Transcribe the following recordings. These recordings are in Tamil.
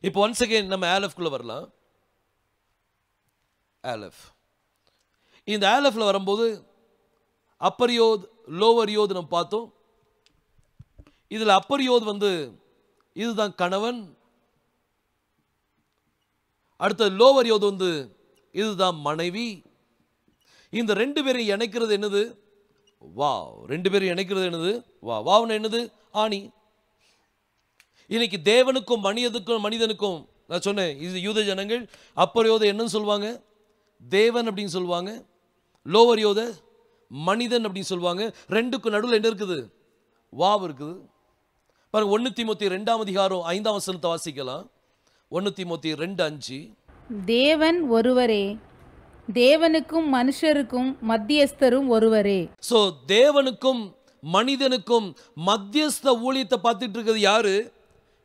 இப்போ ஒன்ஸ் அகைன் நம்ம ஆலஃப்குள்ள வரலாம். ஆலஃப், இந்த ஆலஃப்ல வரும்போது அப்பர் யோத் லோவர் யோத் நம்ம பார்த்தோம். இதுல அப்பர் யோத் இதுதான் கணவன். அடுத்த லோவர் யோத் இதுதான் மனைவி. இந்த ரெண்டு பேரும் இணைக்கிறது என்னது? வாவ். ரெண்டு பேரும் இணைக்கிறது என்னது? வாவ். வாவ்னா என்னது? ஆணி. இன்னைக்கு தேவனுக்கும் மனிதனுக்கும் நான் சொன்னேன், இது யூத ஜனங்கள் அப்பர் யோத என்னன்னு சொல்லுவாங்க? தேவன் அப்படின்னு சொல்லுவாங்க. லோவர் யோத மனிதன் அப்படின்னு சொல்லுவாங்க. ரெண்டுக்கும் நடுவில் என்ன இருக்குது? வாவ் இருக்குது. பாருங்க, 1 தீமோத்தேயு 2ஆம் அதிகாரம் 5ஆம் வசனத்தை வாசிக்கலாம். 1 தீமோத்தேயு 2:5. தேவன் ஒருவரே, தேவனுக்கும் மனுஷருக்கும் மத்தியஸ்தரும் ஒருவரே. சோ தேவனுக்கும் மனிதனுக்கும் மத்தியஸ்த ஊழியத்தை பார்த்துட்டு இருக்கிறது யாரு?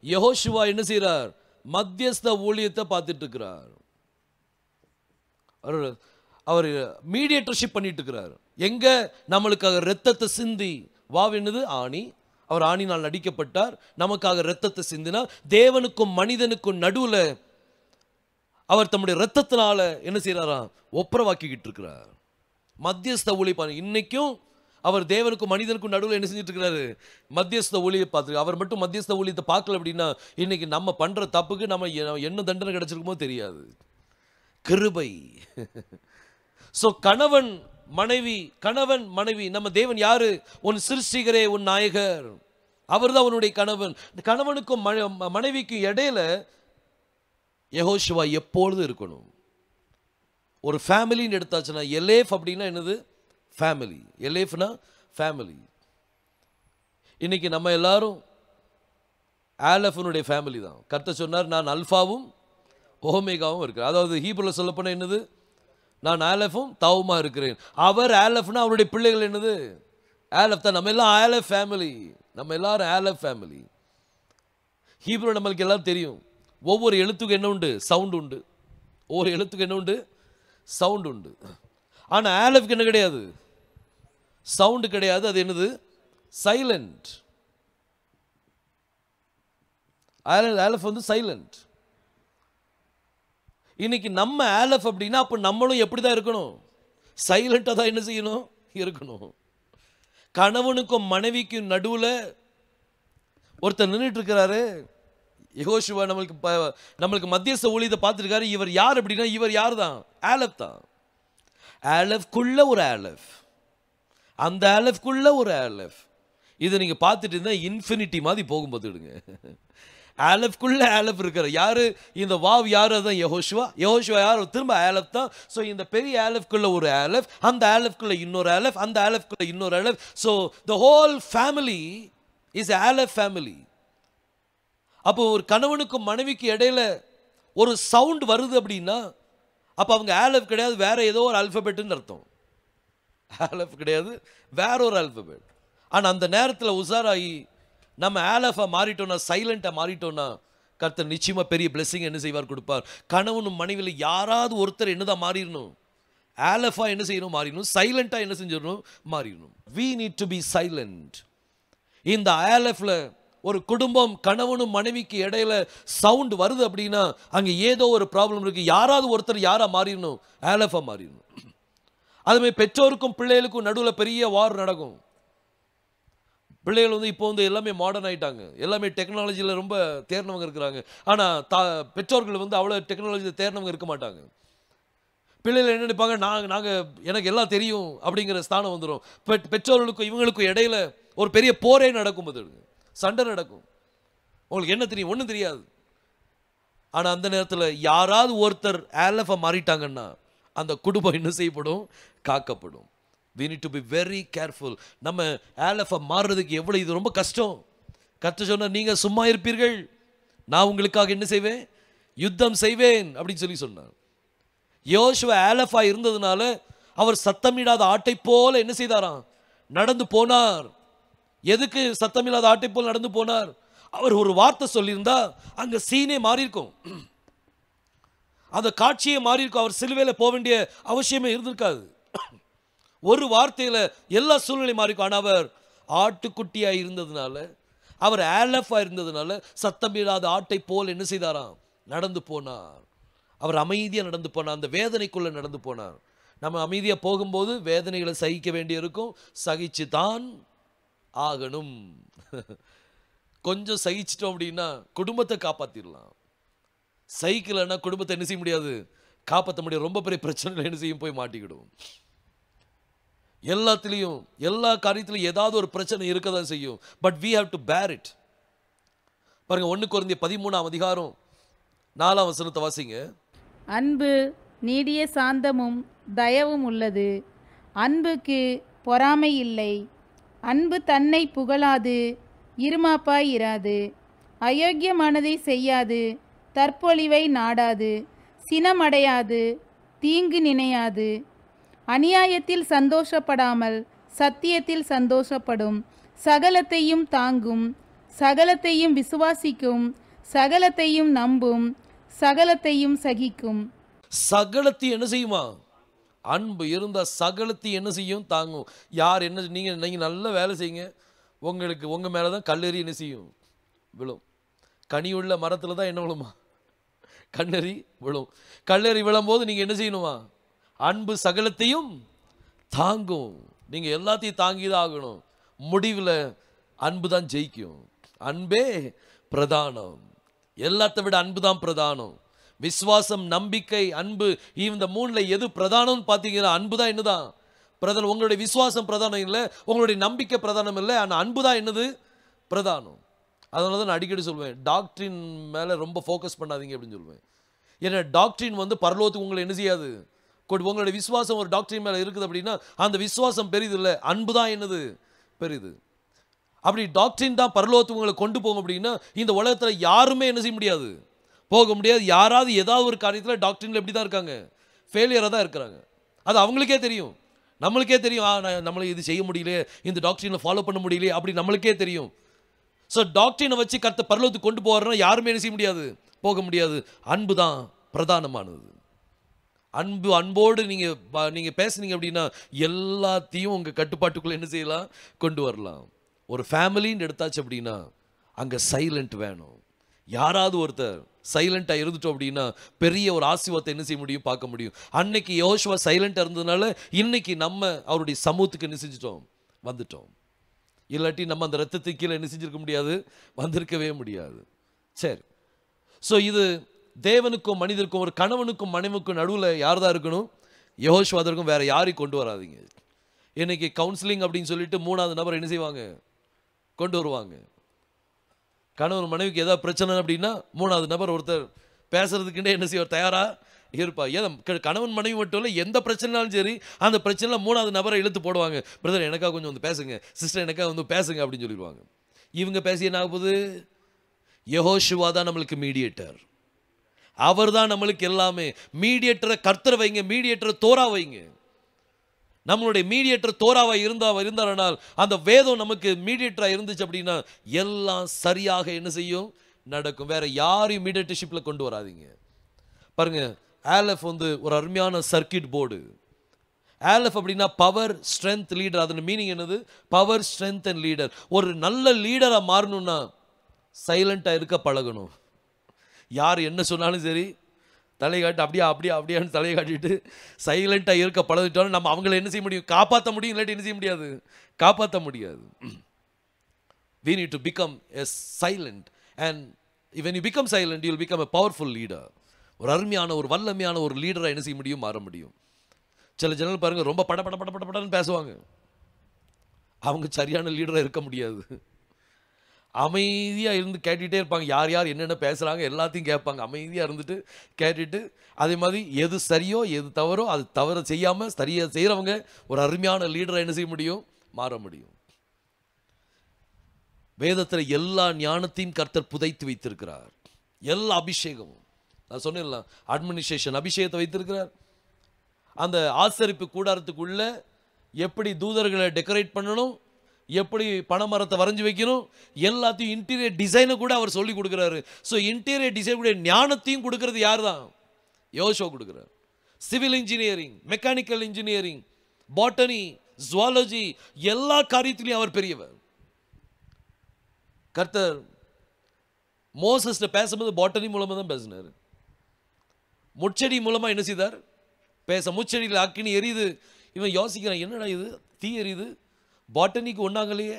யெகோஷுவா என்ன செய்றார்? மத்தியஸ்த ஊழியத்தை பார்த்துட்டு இருக்கிறார். அவர் மீடியேட்டர்ஷிப் பண்ணிட்டு இருக்கிறார். எங்க? நம்மளுக்காக இரத்தத்தை சிந்தி. வாவ் என்னது? ஆணி. அவர் ஆணினால் நடிக்கப்பட்டார், நமக்காக இரத்தத்தை சிந்தினார். தேவனுக்கும் மனிதனுக்கும் நடுவுல அவர் தம்முடைய இரத்தத்தினால என்ன செய்யறாராம்? ஒப்புரவாக்கிக்கிட்டு இருக்கிறார். மத்தியஸ்த ஊழியம். இன்னைக்கும் அவர் தேவனுக்கும் மனிதனுக்கும் நடுவில் என்ன செஞ்சுட்டு இருக்கிறாரு? மத்தியஸ்த ஊழியை பார்த்து. அவர் மட்டும் மத்தியஸ்த ஊழியத்தை பார்க்கல அப்படின்னா இன்னைக்கு நம்ம பண்ற தப்புக்கு நம்ம என்ன தண்டனை கிடைச்சிருக்குமோ தெரியாது. கிருபை. சோ கணவன் மனைவி நம்ம தேவன் யாரு? உன் சிருஷ்டிகரே, உன் நாயகர். அவர் தான் உன்னுடைய கணவன். கணவனுக்கும் மனைவிக்கும் இடையில யெகோஷுவா எப்பொழுதும் இருக்கணும். ஒரு ஃபேமிலின்னு எடுத்தாச்சுன்னா, எலேஃப் அப்படின்னா என்னது? ஃபேமிலி. எலேஃப்னா ஃபேமிலி. இன்னைக்கு நம்ம எல்லாரும் ஆலஃபனுடைய ஃபேமிலி தான். கர்த்தர் சொன்னார், நான் அல்ஃபாவும் ஓமேகாவும் இருக்கிறேன். அதாவது ஹீப்ருல சொல்லப்போனால் என்னது? நான் ஆலஃபும் தாவுமா இருக்கிறேன். அவர் ஆலஃப்னா அவருடைய பிள்ளைகள் என்னது? ஆலஃப் தான். நம்ம எல்லாம் ஆலஃப் ஃபேமிலி. நம்ம எல்லாரும் ஆலஃப் ஃபேமிலி. ஹீப்ரு நம்மளுக்கு எல்லாம் தெரியும். ஒவ்வொரு எழுத்துக்கும் என்ன உண்டு? சவுண்ட் உண்டு. ஒவ்வொரு எழுத்துக்கு என்ன உண்டு? சவுண்ட் உண்டு. ஆனா ஆலஃப்க்கு என்ன கிடையாது? சவுண்ட் கிடையாது. அது என்னது? சைலண்ட். Olaf silent. இன்னைக்கு நம்ம ஆலஃப் அப்படின்னா அப்ப நம்மளும் எப்படிதான் இருக்கணும்? சைலண்டா தான் என்ன செய்யணும்? இருக்கணும். கணவனுக்கும் மனைவிக்கும் நடுவுல ஒருத்தர் நின்றுட்டு இருக்கிறாரு. யெகோஷுவா நம்மளுக்கு மத்தியஸ்த ஊழியத்தை பார்த்துருக்காரு. இவர் யார் அப்படின்னா, இவர் யார் தான்? ஆலஃப் தான். ஆலஃப்குள்ள ஒரு ஆலஃப், அந்த ஆலஃப்குள்ள ஒரு ஆலஃப். இதை நீங்க பார்த்துட்டு இருந்தா இன்ஃபினிட்டி மாதிரி போகும்போது விடுங்க. ஆலஃப்குள்ள ஆலஃப் இருக்கிற யாரு? இந்த வாவ் யாரு? அதான் யெகோஷுவா. யெகோஷுவா யார்? திரும்ப ஆலஃப் தான். ஸோ இந்த பெரிய ஆலஃப்குள்ள ஒரு ஆலஃப், அந்த ஆலஃப்குள்ள இன்னொரு ஆலஃப், அந்த ஆலஃப்குள்ள இன்னொரு Olaf. So the whole family is Olaf family. அப்போ ஒரு கணவனுக்கும் மனைவிக்கு இடையில ஒரு சவுண்ட் வருது அப்படின்னா அப்போ அவங்க ஆலஃப் கிடையாது, வேற ஏதோ ஒரு ஆல்பபெட்னு அர்த்தம். ஆலஃப் கிடையாது, வேற ஒரு ஆல்பபெட். ஆனால் அந்த நேரத்தில் உசாராகி நம்ம ஆலஃபா மாறிட்டோம்னா, சைலண்டா மாறிட்டோம்னா, கர்த்தர் நிச்சயமா பெரிய பிளெஸிங் என்ன செய்வார்? கொடுப்பார். கணவனும் மனைவியில் யாராவது ஒருத்தர் என்னதான் மாறிடணும்? ஆலஃபா என்ன செய்யணும்? மாறிடணும். சைலண்டா என்ன செஞ்சிடணும்? மாறிடணும். we need to be silent. இந்த ஆலஃப்ல ஒரு குடும்பம் கணவனும் மனைவிக்கு இடையில சவுண்ட் வருது அப்படின்னா அங்க ஏதோ ஒரு ப்ராப்ளம் இருக்கு. யாராவது ஒருத்தர் யாரா மாறிடணும்? ஆலஃபா மாறிடணும். அதுமே பெற்றோருக்கும் பிள்ளைகளுக்கும் நடுவில் பெரிய வார் நடக்கும். பிள்ளைகள் இப்போ எல்லாமே மாடர்ன் ஆயிட்டாங்க, எல்லாமே டெக்னாலஜியில் ரொம்ப தேர்ந்தவங்க இருக்கிறாங்க. ஆனால் பெற்றோர்கள் அவ்வளோ டெக்னாலஜியில் தேர்ந்தவங்க இருக்க மாட்டாங்க. பிள்ளைகள் என்ன நினைப்பாங்க? எனக்கு எல்லாம் தெரியும் அப்படிங்கிற ஸ்தானம் வந்துடும். பெற்றோர்களுக்கும் இவங்களுக்கும் இடையில ஒரு பெரிய போரே நடக்கும், சண்டை நடக்கும். உங்களுக்கு என்ன தெரியும்? ஒன்றும் தெரியாது. ஆனால் அந்த நேரத்தில் யாராவது ஒருத்தர் ஆலஃபா மாறிட்டாங்கன்னா அந்த குடும்பம் என்ன செய்யப்படும்? காக்கப்படும். we need to be very careful. நம்ம ஆலஃபா மாறுறதுக்கு எவ்வளவு இது ரொம்ப கஷ்டம். கர்த்தர் சொன்னார், நீங்க சும்மா இருப்பீர்கள், நான் உங்களுக்காக என்ன செய்வேன்? யுத்தம் செய்வேன் அப்படின்னு சொன்னார். யோசுவா ஆலஃபா இருந்ததுனால அவர் சத்தமிடாத ஆட்டை போல என்ன செய்தாராம்? நடந்து போனார். எதுக்கு சத்தமில்லாத ஆட்டை போல் நடந்து போனார்? அவர் ஒரு வார்த்தை சொல்லியிருந்தா அங்க சீனே மாறி இருக்கும், அந்த காட்சியே மாறி இருக்கும். அவர் சிலுவையில் போக வேண்டிய அவசியமே இருந்திருக்காது. ஒரு வார்த்தையில எல்லா சூழ்நிலை மாறி இருக்கும். ஆனால் அவர் ஆட்டுக்குட்டியா இருந்ததுனால, அவர் ஆலஃபா இருந்ததுனால சத்தமிடாத ஆட்டை போல் என்ன செய்தாராம்? நடந்து போனார். அவர் அமைதியாக நடந்து போனார். அந்த வேதனைக்குள்ளே நடந்து போனார். நம்ம அமைதியாக போகும்போது வேதனைகளை சகிக்க வேண்டியிருக்கும். சகிச்சு தான் ஆகணும். கொஞ்சம் சகிச்சிட்டோம் அப்படின்னா குடும்பத்தை காப்பாற்றிடலாம். சகிக்கலைன்னா குடும்பத்தை என்ன செய்ய முடியாது, காப்பாற்ற முடியாது. ரொம்ப பெரிய பிரச்சனைகள் என்ன செய்யும், போய் மாட்டிக்கிடும். எல்லாத்துலேயும் எல்லா காரியத்திலையும் ஏதாவது ஒரு பிரச்சனை இருக்க தான் செய்யும். But we have to bear it. பாருங்க, 1 கொரிந்தியர் 13ஆம் அதிகாரம் 4ஆம் வசனத்தை வாசிங்க. அன்பு நீடிய சாந்தமும் தயவும் உள்ளது. அன்புக்கு பொறாமை இல்லை. அன்பு தன்னை புகழாது, இருமாப்பாய் இராது, அயோக்கியமானதை செய்யாது, தற்பொழிவை நாடாது, சினமடையாது, தீங்கு நினையாது, அநியாயத்தில் சந்தோஷப்படாமல் சத்தியத்தில் சந்தோஷப்படும், சகலத்தையும் தாங்கும், சகலத்தையும் விசுவாசிக்கும், சகலத்தையும் நம்பும், சகலத்தையும் சகிக்கும். சகலத்தையும் என்ன செய்யுமா? அன்பு இருந்தால் சகலத்தையும் என்ன செய்யும், தாங்கும். யார் என்ன, நீங்கள் நல்ல வேலை செய்யுங்க, உங்களுக்கு உங்கள் மேலே தான் கல்லெறி என்ன செய்யும், விழும். கனியுள்ள மரத்தில் தான் என்ன விழுமா, கண்ணெறி விழும். கல்லெறி விழும்போது நீங்கள் என்ன செய்யணுமா, அன்பு சகலத்தையும் தாங்கும். நீங்கள் எல்லாத்தையும் தாங்கி தான் ஆகணும். முடிவில் அன்பு தான் ஜெயிக்கும். அன்பே பிரதானம். எல்லாத்தை விட அன்பு தான் பிரதானம். விசுவாசம், நம்பிக்கை, அன்பு, இந்த 3ல் எது பிரதானம்னு பார்த்தீங்கன்னா அன்பு தான் என்னதான் பிரதானம். உங்களுடைய விசுவாசம் பிரதானம் இல்லை, உங்களுடைய நம்பிக்கை பிரதானம் இல்லை, ஆனால் அன்பு தான் என்னது பிரதானம். அதனால தான் நான் அடிக்கடி சொல்வேன், டாக்டரின் மேலே ரொம்ப ஃபோக்கஸ் பண்ணாதீங்க அப்படின்னு சொல்லுவேன். ஏன்னா டாக்டரின் வந்து பரலோகத்துக்கு உங்களை என்ன செய்யாது. உங்களுடைய விசுவாசம் ஒரு டாக்டரின் மேலே இருக்குது அப்படின்னா அந்த விசுவாசம் பெரிது இல்லை, அன்பு தான் என்னது பெரிது. அப்படி டாக்டரின் தான் பரலோகத்துக்கு உங்களை கொண்டு போகும் அப்படின்னா இந்த உலகத்தில் யாருமே என்ன செய்ய முடியாது, போக முடியாது. யாராவது ஏதாவது ஒரு காரியத்தில் டாக்டரின்ல எப்படி தான் இருக்காங்க, ஃபெயிலியராக தான் இருக்கிறாங்க. அது அவங்களுக்கே தெரியும், நம்மளுக்கே தெரியும். நம்மளை இது செய்ய முடியல, இந்த டாக்டரினை ஃபாலோ பண்ண முடியல, அப்படி நம்மளுக்கே தெரியும். ஸோ டாக்டரினை வச்சு கர்த்தர் பரலோகத்துக்கு கொண்டு போகிறோன்னா யாருமே என்ன செய்ய முடியாது, போக முடியாது. அன்பு தான் பிரதானமானது. அன்போடு நீங்கள் பேசுனீங்க அப்படின்னா எல்லாத்தையும் உங்கள் கட்டுப்பாட்டுக்குள்ளே என்ன செய்யலாம், கொண்டு வரலாம். ஒரு ஃபேமிலின்னு எடுத்தாச்சு அப்படின்னா அங்கே சைலண்ட் வேணும். யாராவது ஒருத்தர் சைலண்ட்டாக இருந்துட்டோம் அப்படின்னா பெரிய ஒரு ஆசீர்வாதத்தை என்ன செய்ய முடியும், பார்க்க முடியும். அன்னைக்கு யோசுவா சைலண்ட்டாக இருந்ததுனால இன்னைக்கு நம்ம அவருடைய சமூகத்துக்கு என்ன செஞ்சிட்டோம், வந்துட்டோம். இல்லாட்டி நம்ம அந்த ரத்தத்துக்கு கீழே என்ன செஞ்சிருக்க முடியாது, வந்திருக்கவே முடியாது. சரி, ஸோ இது தேவனுக்கும் மனிதருக்கும், ஒரு கணவனுக்கும் மனைவிக்கும் நடுவில் யார் தான் இருக்கணும், யெகோஷுவா இருக்கும். வேறு யாரையும் கொண்டு வராதிங்க. இன்னைக்கு கவுன்சிலிங் அப்படின்னு சொல்லிட்டு 3வது நபர் என்ன செய்வாங்க, கொண்டு வருவாங்க. கணவன் மனைவிக்கு ஏதாவது பிரச்சனை அப்படின்னா 3வது நபர் ஒருத்தர் பேசுறதுக்குன்னே என்ன செய்வார், தயாராக இருப்பா. ஏன் கணவன் மனைவி மட்டும் இல்லை, எந்த பிரச்சனைனாலும் சரி அந்த பிரச்சனையில் 3வது நபரை இழுத்து போடுவாங்க. பிரதர் எனக்காக கொஞ்சம் வந்து பேசுங்க, சிஸ்டர் எனக்காக வந்து பேசுங்க அப்படின்னு சொல்லிடுவாங்க. இவங்க பேசி என்ன ஆகுது, யெகோஷுவா தான் நம்மளுக்கு மீடியேட்டர். அவர் தான் நம்மளுக்கு எல்லாமே. மீடியேட்டரை கர்த்தரை வைங்க, மீடியேட்டரை தோரா வைங்க. நம்மளுடைய மீடியேட்டர் தோராவாக இருந்தானால் அந்த வேதம் நமக்கு மீடியேட்டராக இருந்துச்சு அப்படின்னா எல்லாம் சரியாக என்ன செய்யும், நடக்கும். வேற யாரையும் மீடியேட்டர்ஷிப்பில் கொண்டு வராதிங்க. பாருங்க, ஆலெஃப் வந்து ஒரு அருமையான சர்க்கியூட் போர்டு. ஆலெஃப் அப்படின்னா பவர், ஸ்ட்ரென்த், லீடர். அதன் மீனிங் என்னது, பவர், ஸ்ட்ரென்த் அண்ட் லீடர். ஒரு நல்ல லீடராக மாறணும்னா சைலண்ட்டாக இருக்க பழகணும். யார் என்ன சொன்னாலும் சரி தலை காட்டு அப்படியான்னு தலையை காட்டிட்டு சைலண்ட்டாக இருக்க பழகிட்டோம். நம்ம அவங்கள என்ன செய்ய முடியும், காப்பாற்ற முடியும். இல்லாட்டி என்ன செய்ய முடியாது, காப்பாற்ற முடியாது. we need to become a silent, and when you become silent you will become a powerful leader. ஒரு அருமையான, ஒரு வல்லமையான ஒரு லீடராக என்ன செய்ய முடியும், மாற முடியும். சில ஜனங்கள் பாருங்க, ரொம்ப படன்னு பேசுவாங்க. அவங்க சரியான லீடராக இருக்க முடியாது. அமைதியாக இருந்து கேட்டுகிட்டே இருப்பாங்க. யார் யார் என்னென்ன பேசுகிறாங்க எல்லாத்தையும் கேட்பாங்க. அமைதியாக இருந்துட்டு கேட்டுட்டு, அதே மாதிரி எது சரியோ எது தவறோ அது தவற செய்யாமல் சரியாக செய்கிறவங்க ஒரு அருமையான லீடராக என்ன செய்ய முடியும், மாற முடியும். வேதத்தில் எல்லா ஞானத்தையும் கர்த்தர் புதைத்து வைத்திருக்கிறார். எல்லா அபிஷேகமும், நான் சொன்னேன்ல, அட்மினிஸ்ட்ரேஷன் அபிஷேகத்தை வைத்திருக்கிறார். அந்த ஆசரிப்பு கூடாரத்துக்குள்ள எப்படி தூதர்களை டெக்கரேட் பண்ணணும், எப்படி பனைமரத்தை வரைஞ்சி வைக்கணும், எல்லாத்தையும் இன்டீரியர் டிசைனை கூட அவர் சொல்லி கொடுக்குறாரு. ஸோ இன்டீரியர் டிசைன் கூட ஞானத்தையும் கொடுக்கறது யார் தான், யோசுவா கொடுக்குறார். Civil engineering, mechanical engineering, botany, zoology, எல்லா காரியத்திலையும் அவர் பெரியவர். கர்த்தர் மோசஸ்ட பேசும்போது பாட்டனி மூலமாக தான் பேசினார். முட்செடி மூலமா என்ன செய்தார்? பேச. முட்செடியில் அக்கினி எரியுது. இவன் யோசிக்கிறான், என்னடா இது தீ எரியுது, பாட்டனிக்கு ஒன்றாகலையே,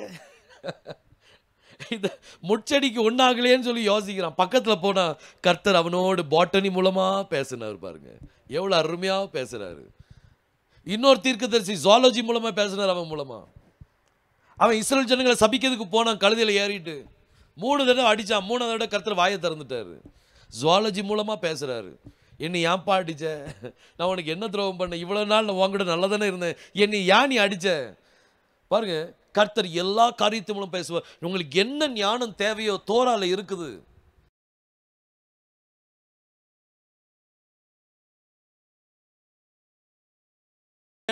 இந்த முட்செடிக்கு ஒன்றாகலையேன்னு சொல்லி யோசிக்கிறான். பக்கத்தில் போனால் கர்த்தர் அவனோடு பாட்டனி மூலமாக பேசினார். பாருங்க எவ்வளோ அருமையாக பேசுகிறாரு. இன்னொரு தீர்க்கதரிசி ஜுவாலஜி மூலமாக பேசினார். அவன் மூலமாக அவன் இஸ்ரேல் ஜனங்களை சபிக்கிறதுக்கு போனான். கழுதையில் ஏறிட்டு 3 தடவை அடித்தான். 3வது தடவை கர்த்தர் வாயை திறந்துட்டார். ஜுவாலஜி மூலமாக பேசுகிறாரு. என்னை ஏன்ப்பா அடிச்ச, நான் உனக்கு என்ன துரோகம் பண்ணேன், இவ்வளோ நாள் நான் உங்ககிட்ட நல்லா தானே இருந்தேன், என்னை ஏன் நீ அடிச்ச? பாருங்க கர்த்தர் எல்லா காரியத்து மூலம் பேசுவார். உங்களுக்கு என்ன ஞானம் தேவையோ தோரால இருக்குது.